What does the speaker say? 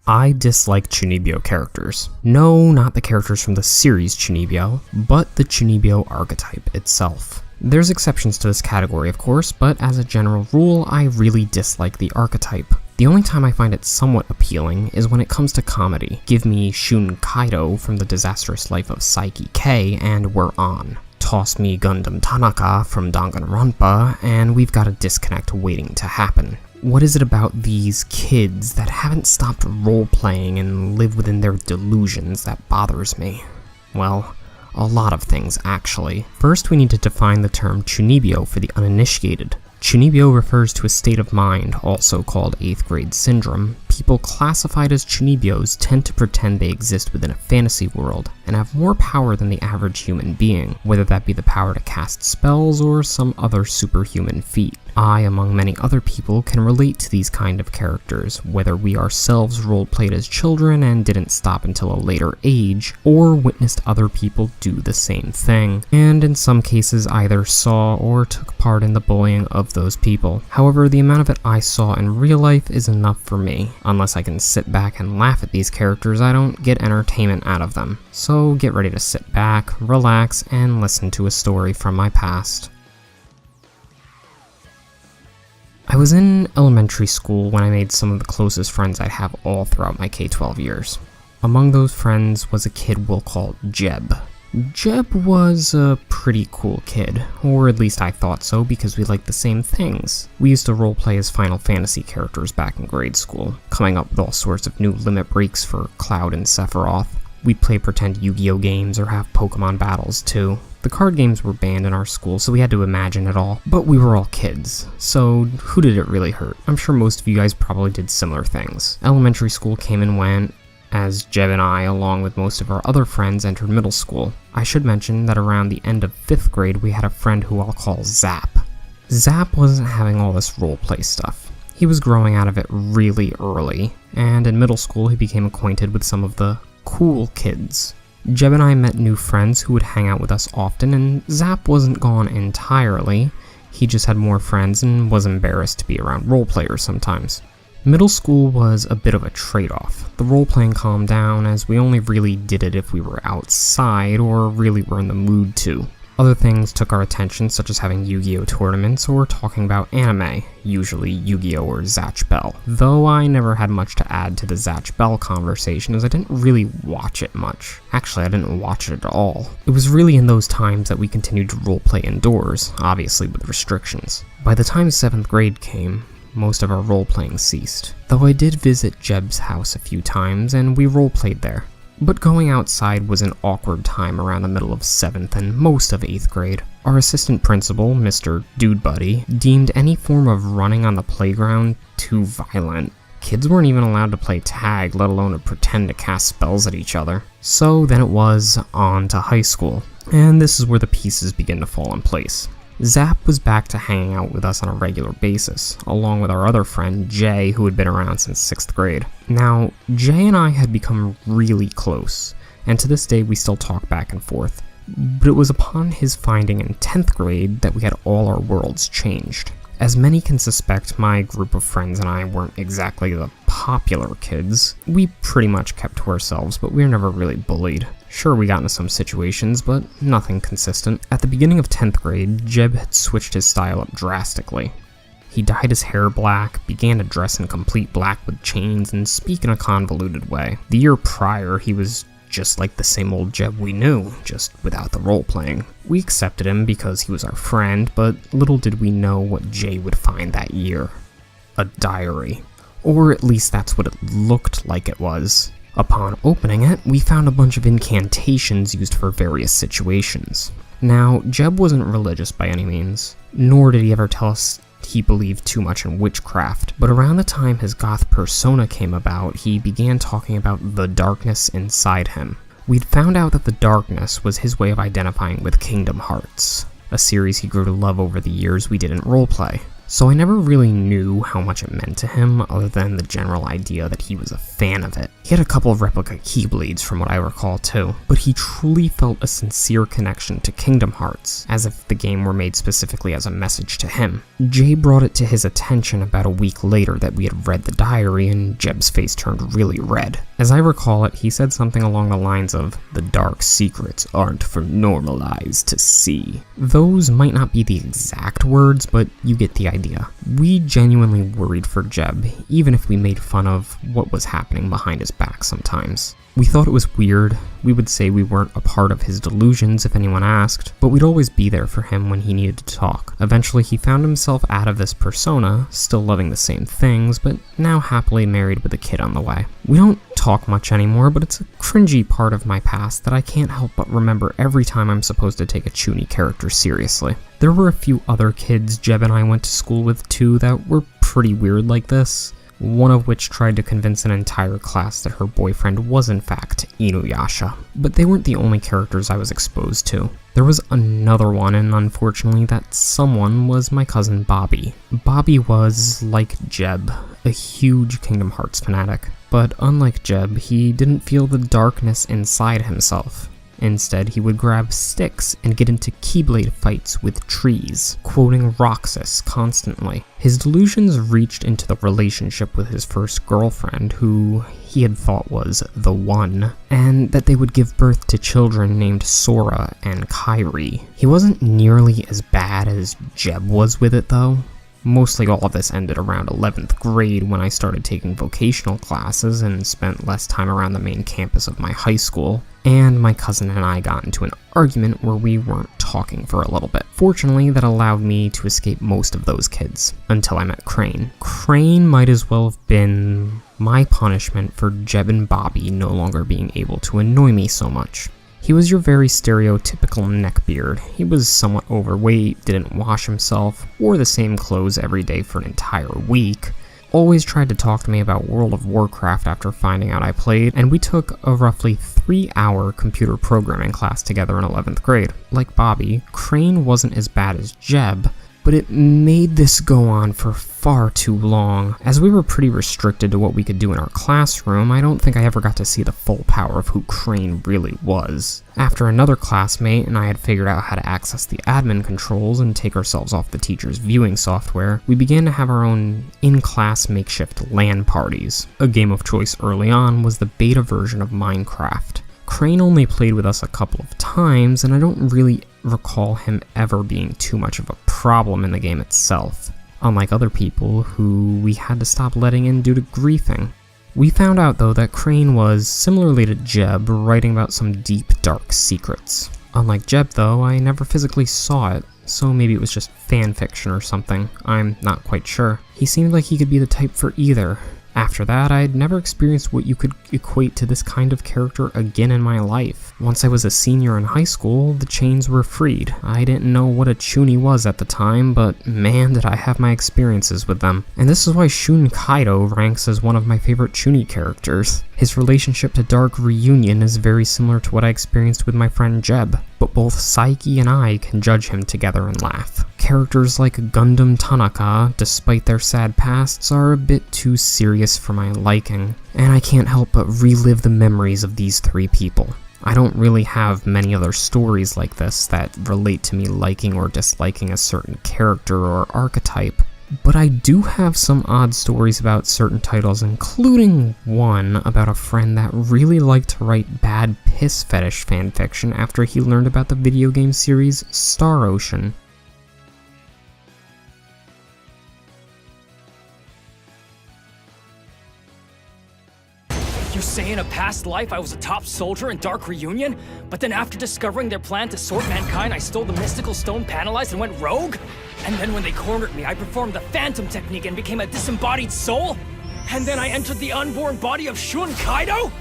I dislike Chuunibyou characters. No, not the characters from the series Chuunibyou, but the Chuunibyou archetype itself. There's exceptions to this category, of course, but as a general rule, I really dislike the archetype. The only time I find it somewhat appealing is when it comes to comedy. Give me Shun Kaido from The Disastrous Life of Saiki K, and we're on. Toss me Gundam Tanaka from Danganronpa, and we've got a disconnect waiting to happen. What is it about these kids that haven't stopped role-playing and live within their delusions that bothers me? Well, a lot of things, actually. First, we need to define the term Chuunibyou for the uninitiated. Chuunibyou refers to a state of mind, also called 8th grade syndrome. People classified as Chuunibyous tend to pretend they exist within a fantasy world and have more power than the average human being, whether that be the power to cast spells or some other superhuman feat. I, among many other people, can relate to these kind of characters, whether we ourselves role-played as children and didn't stop until a later age, or witnessed other people do the same thing, and in some cases either saw or took part in the bullying of those people. However, the amount of it I saw in real life is enough for me. Unless I can sit back and laugh at these characters, I don't get entertainment out of them. So get ready to sit back, relax, and listen to a story from my past. I was in elementary school when I made some of the closest friends I'd have all throughout my K-12 years. Among those friends was a kid we'll call Jeb. Jeb was a pretty cool kid, or at least I thought so because we liked the same things. We used to roleplay as Final Fantasy characters back in grade school, coming up with all sorts of new limit breaks for Cloud and Sephiroth. We'd play pretend Yu-Gi-Oh games or have Pokemon battles too. The card games were banned in our school, so we had to imagine it all. But we were all kids, so who did it really hurt? I'm sure most of you guys probably did similar things. Elementary school came and went, as Jeb and I, along with most of our other friends, entered middle school. I should mention that around the end of 5th grade, we had a friend who I'll call Zap. Zap wasn't having all this roleplay stuff. He was growing out of it really early, and in middle school he became acquainted with some of the cool kids. Jeb and I met new friends who would hang out with us often, and Zap wasn't gone entirely. He just had more friends and was embarrassed to be around roleplayers sometimes. Middle school was a bit of a trade-off. The role-playing calmed down as we only really did it if we were outside or really were in the mood to. Other things took our attention, such as having Yu-Gi-Oh tournaments or talking about anime, usually Yu-Gi-Oh or Zatch Bell, though I never had much to add to the Zatch Bell conversation as I didn't really watch it much. Actually, I didn't watch it at all. It was really in those times that we continued to roleplay indoors, obviously with restrictions. By the time 7th grade came, most of our role-playing ceased, though I did visit Jeb's house a few times and we role-played there. But going outside was an awkward time around the middle of 7th and most of 8th grade. Our assistant principal, Mr. Dude Buddy, deemed any form of running on the playground too violent. Kids weren't even allowed to play tag, let alone to pretend to cast spells at each other. So then it was on to high school, and this is where the pieces begin to fall in place. Zap was back to hanging out with us on a regular basis, along with our other friend, Jay, who had been around since 6th grade. Now, Jay and I had become really close, and to this day we still talk back and forth. But it was upon his finding in 10th grade that we had all our worlds changed. As many can suspect, my group of friends and I weren't exactly the popular kids. We pretty much kept to ourselves, but we were never really bullied. Sure, we got into some situations, but nothing consistent. At the beginning of 10th grade, Jeb had switched his style up drastically. He dyed his hair black, began to dress in complete black with chains, and speak in a convoluted way. The year prior, he was just like the same old Jeb we knew, just without the role-playing. We accepted him because he was our friend, but little did we know what Jay would find that year. A diary. Or at least that's what it looked like it was. Upon opening it, we found a bunch of incantations used for various situations. Now, Jeb wasn't religious by any means, nor did he ever tell us he believed too much in witchcraft, but around the time his goth persona came about, he began talking about the darkness inside him. We'd found out that the darkness was his way of identifying with Kingdom Hearts, a series he grew to love over the years we didn't roleplay. so I never really knew how much it meant to him other than the general idea that he was a fan of it. He had a couple of replica Keyblades from what I recall too, but he truly felt a sincere connection to Kingdom Hearts, as if the game were made specifically as a message to him. Jay brought it to his attention about a week later that we had read the diary, and Jeb's face turned really red. As I recall it, he said something along the lines of, "The dark secrets aren't for normal eyes to see." Those might not be the exact words, but you get the idea. We genuinely worried for Jeb, even if we made fun of what was happening behind his back sometimes. We thought it was weird. We would say we weren't a part of his delusions if anyone asked, but we'd always be there for him when he needed to talk. Eventually, he found himself out of this persona, still loving the same things, but now happily married with a kid on the way. We don't talk much anymore, but it's a cringy part of my past that I can't help but remember every time I'm supposed to take a Chuuni character seriously. There were a few other kids Jeb and I went to school with too that were pretty weird like this. One of which tried to convince an entire class that her boyfriend was in fact Inuyasha. But they weren't the only characters I was exposed to. There was another one, and unfortunately that someone was my cousin Bobby. Bobby was, like Jeb, a huge Kingdom Hearts fanatic. But unlike Jeb, he didn't feel the darkness inside himself. Instead, he would grab sticks and get into Keyblade fights with trees, quoting Roxas constantly. His delusions reached into the relationship with his first girlfriend, who he had thought was the one, and that they would give birth to children named Sora and Kairi. He wasn't nearly as bad as Jeb was with it though. Mostly all of this ended around 11th grade when I started taking vocational classes and spent less time around the main campus of my high school, and my cousin and I got into an argument where we weren't talking for a little bit. Fortunately, that allowed me to escape most of those kids, until I met Crane. Crane might as well have been my punishment for Jeb and Bobby no longer being able to annoy me so much. He was your very stereotypical neckbeard. He was somewhat overweight, didn't wash himself, wore the same clothes every day for an entire week, always tried to talk to me about World of Warcraft after finding out I played, and we took a roughly 3-hour computer programming class together in 11th grade. Like Bobby, Crane wasn't as bad as Jeb, but it made this go on for far too long. As we were pretty restricted to what we could do in our classroom, I don't think I ever got to see the full power of who Crane really was. After another classmate and I had figured out how to access the admin controls and take ourselves off the teacher's viewing software, we began to have our own in-class makeshift LAN parties. A game of choice early on was the beta version of Minecraft. Crane only played with us a couple of times, and I don't really recall him ever being too much of a problem in the game itself, unlike other people who we had to stop letting in due to griefing. We found out though that Crane was, similarly to Jeb, writing about some deep, dark secrets. Unlike Jeb though, I never physically saw it, so maybe it was just fanfiction or something, I'm not quite sure. He seemed like he could be the type for either. After that, I'd never experienced what you could equate to this kind of character again in my life. Once I was a senior in high school, the chains were freed. I didn't know what a Chuuni was at the time, but man did I have my experiences with them. And this is why Shun Kaido ranks as one of my favorite Chuuni characters. His relationship to Dark Reunion is very similar to what I experienced with my friend Jeb, but both Saiki and I can judge him together and laugh. Characters like Gundam Tanaka, despite their sad pasts, are a bit too serious for my liking, and I can't help but relive the memories of these three people. I don't really have many other stories like this that relate to me liking or disliking a certain character or archetype, but I do have some odd stories about certain titles, including one about a friend that really liked to write bad piss fetish fanfiction after he learned about the video game series Star Ocean. You say in a past life I was a top soldier in Dark Reunion, but then after discovering their plan to sort mankind, I stole the mystical stone panelized and went rogue? And then when they cornered me, I performed the phantom technique and became a disembodied soul? And then I entered the unborn body of Shun Kaido?